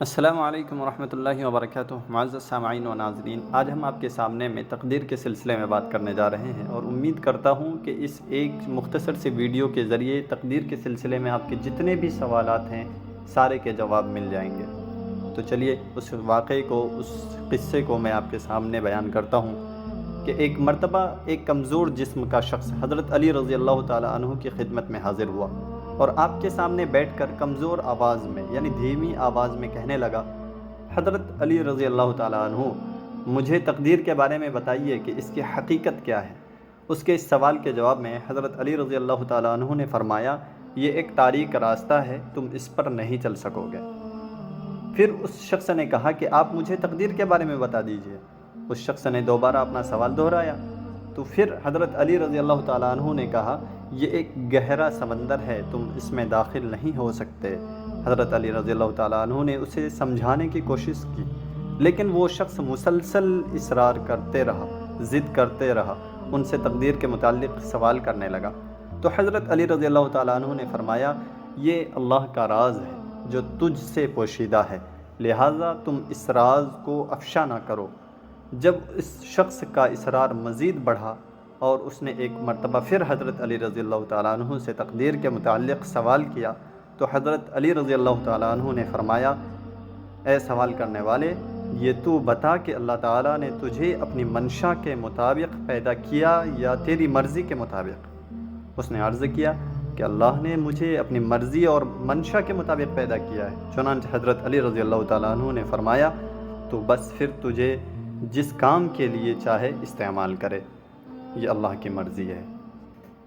السلام علیکم ورحمۃ اللہ وبرکاتہ۔ معزز سامعین و ناظرین، آج ہم آپ کے سامنے میں تقدیر کے سلسلے میں بات کرنے جا رہے ہیں، اور امید کرتا ہوں کہ اس ایک مختصر سی ویڈیو کے ذریعے تقدیر کے سلسلے میں آپ کے جتنے بھی سوالات ہیں سارے کے جواب مل جائیں گے۔ تو چلیے اس واقعے کو، اس قصے کو میں آپ کے سامنے بیان کرتا ہوں کہ ایک مرتبہ ایک کمزور جسم کا شخص حضرت علی رضی اللہ تعالیٰ عنہ کی خدمت میں حاضر ہوا، اور آپ کے سامنے بیٹھ کر کمزور آواز میں یعنی دھیمی آواز میں کہنے لگا، حضرت علی رضی اللہ تعالیٰ عنہ، مجھے تقدیر کے بارے میں بتائیے کہ اس کی حقیقت کیا ہے۔ اس کے اس سوال کے جواب میں حضرت علی رضی اللہ تعالیٰ عنہ نے فرمایا، یہ ایک تاریک راستہ ہے، تم اس پر نہیں چل سکو گے۔ پھر اس شخص نے کہا کہ آپ مجھے تقدیر کے بارے میں بتا دیجئے۔ اس شخص نے دوبارہ اپنا سوال دہرایا، تو پھر حضرت علی رضی اللہ تعالیٰ عنہ نے کہا، یہ ایک گہرا سمندر ہے، تم اس میں داخل نہیں ہو سکتے۔ حضرت علی رضی اللہ تعالیٰ عنہ نے اسے سمجھانے کی کوشش کی، لیکن وہ شخص مسلسل اصرار کرتے رہا، ضد کرتے رہا، ان سے تقدیر کے متعلق سوال کرنے لگا۔ تو حضرت علی رضی اللہ تعالیٰ عنہ نے فرمایا، یہ اللہ کا راز ہے جو تجھ سے پوشیدہ ہے، لہٰذا تم اس راز کو افشا نہ کرو۔ جب اس شخص کا اصرار مزید بڑھا اور اس نے ایک مرتبہ پھر حضرت علی رضی اللہ تعالیٰ عنہ سے تقدیر کے متعلق سوال کیا، تو حضرت علی رضی اللہ تعالیٰ عنہ نے فرمایا، اے سوال کرنے والے، یہ تو بتا کہ اللہ تعالیٰ نے تجھے اپنی منشا کے مطابق پیدا کیا یا تیری مرضی کے مطابق؟ اس نے عرض کیا کہ اللہ نے مجھے اپنی مرضی اور منشا کے مطابق پیدا کیا ہے۔ چنانچہ حضرت علی رضی اللہ تعالیٰ عنہ نے فرمایا، تو بس پھر تجھے جس کام کے لیے چاہے استعمال کرے، یہ اللہ کی مرضی ہے۔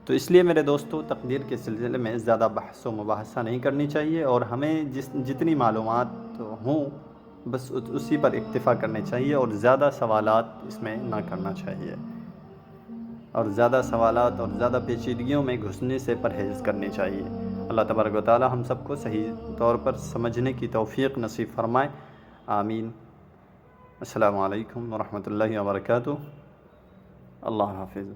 تو اس لیے میرے دوستو، تقدیر کے سلسلے میں زیادہ بحث و مباحثہ نہیں کرنی چاہیے، اور ہمیں جتنی معلومات ہوں بس اسی پر اکتفا کرنے چاہیے، اور زیادہ سوالات اس میں نہ کرنا چاہیے، اور زیادہ سوالات اور زیادہ پیچیدگیوں میں گھسنے سے پرہیز کرنی چاہیے۔ اللہ تبارک و تعالی ہم سب کو صحیح طور پر سمجھنے کی توفیق نصیب فرمائے، آمین۔ السلام علیکم ورحمۃ اللہ وبرکاتہ۔ اللہ حافظ۔